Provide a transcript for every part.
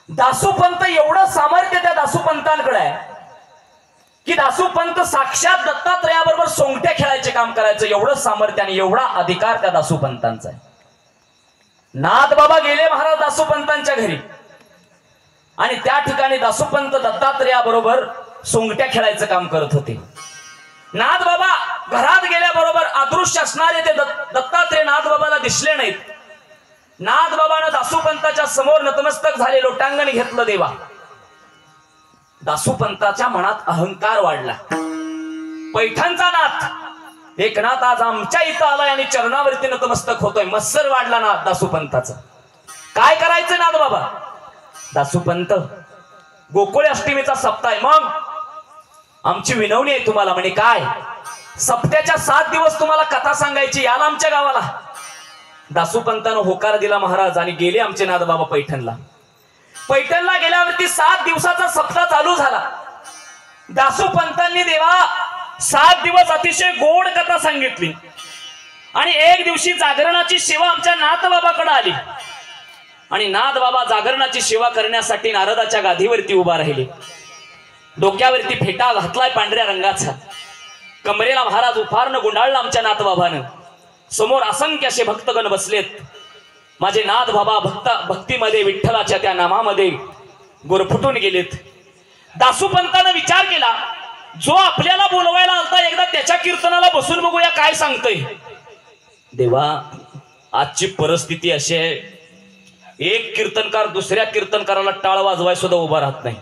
दासोपंत एवढं सामर्थ्य त्या दासोपंतांकडे आहे की दासोपंत साक्षात दत्तात्रयाबरोबर सोंगट्या खेळायचे काम करायचं, एवढं सामर्थ्य आणि एवढा अधिकार त्या दासोपंतांचा आहे. नाथ बाबा गेले महाराज दासोपंतांच्या घरी आणि त्या ठिकाणी दासोपंत दत्तात्रयाबरोबर सोंगट्या खेळायचं काम करत होते. नाथ बाबा घरात गेल्याबरोबर अदृश्य असणारे ते दत्तात्रय नाथ बाबाला दिसले नाहीत. नाथ बाबानं दासोपंताच्या समोर नतमस्तक झाले, लोटांगण घेतलं. देवा, दासोपंताच्या मनात अहंकार वाढला. पैठणचा नाथ एक नाथ आज आमच्या इथं आलाय आणि चरणावरती नतमस्तक होतोय. मत्सर वाढला ना दासोपंताचा. काय करायचं नाथ बाबा? दासोपंत, गोकुळे अष्टमीचा सप्ताह आहे, मग आमची विनवणी आहे तुम्हाला. म्हणे काय? सप्त्याच्या 7 दिवस तुम्हाला कथा सांगायची, याला आमच्या गावाला. दासोपंतानं होकार दिला महाराज आणि गेले आमचे नाथ बाबा पैठणला. पैठणला गेल्यावरती 7 दिवसाचा सप्ताह चालू झाला. दासोपंतांनी देवा 7 दिवस अतिशय गोड कथा सांगितली आणि एक दिवशी जागरणाची सेवा आमच्या नाथ बाबाकडे आली आणि नाथ बाबा जागरणाची सेवा करण्यासाठी नारदाच्या गादीवरती उभा राहिले. डोक्यावरती फेटा घातलाय पांढऱ्या रंगाचा, कमरेला महाराज उफारनं गुंडाळला आमच्या नाथ बाबानं. समोर असंख्य असे भक्तगण बसलेत. माझे नाथ बाबा भक्तीमध्ये विठ्ठलाच्या त्या नामामध्ये गुरफुटून गेलेत. दासोपंतानं विचार केला, जो आपल्याला बोलवायला आलता एकदा त्याच्या कीर्तनाला बसून बघूया काय सांगतोय. देवा, आजची परिस्थिती अशी आहे, एक कीर्तनकार दुसऱ्या कीर्तनकाराला टाळ वाजवाय सुद्धा उभा राहत नाही.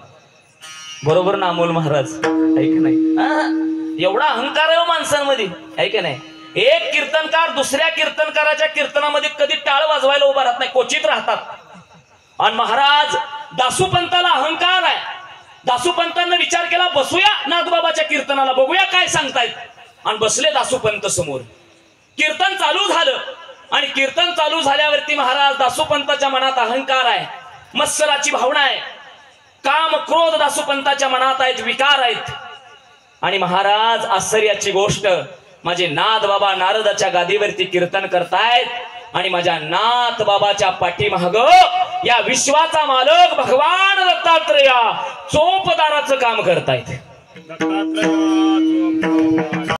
बरोबर ना अमोल महाराज? आहे की नाही? एवढा अहंकार आहे माणसांमध्ये, आहे की नाही? एक कीर्तनकार दुसऱ्या कीर्तनकाराच्या कीर्तनामध्ये कधी टाळ वाजवायला उभा राहत नाही, क्वचित राहतात. आणि महाराज दासोपंताला अहंकार आहे. दासोपंतांना विचार केला, बसूया नाथबाबाच्या कीर्तनाला, बघूया काय सांगतायत. आणि बसले दासोपंत समोर. कीर्तन चालू झालं आणि कीर्तन चालू झाल्यावरती महाराज दासोपंताच्या मनात अहंकार आहे, मत्सराची भावना आहे, काम क्रोध दासोपंताच्या मनात आहेत, विकार आहेत. आणि महाराज आश्चर्याची गोष्ट, माझे नाथ बाबा नारदाच्या गादीवरती कीर्तन करतायत आणि माझ्या नाथ बाबाच्या पाठीमाग या विश्वाचा मालक भगवान दत्तात्रय चोपदाराचं काम करतायत.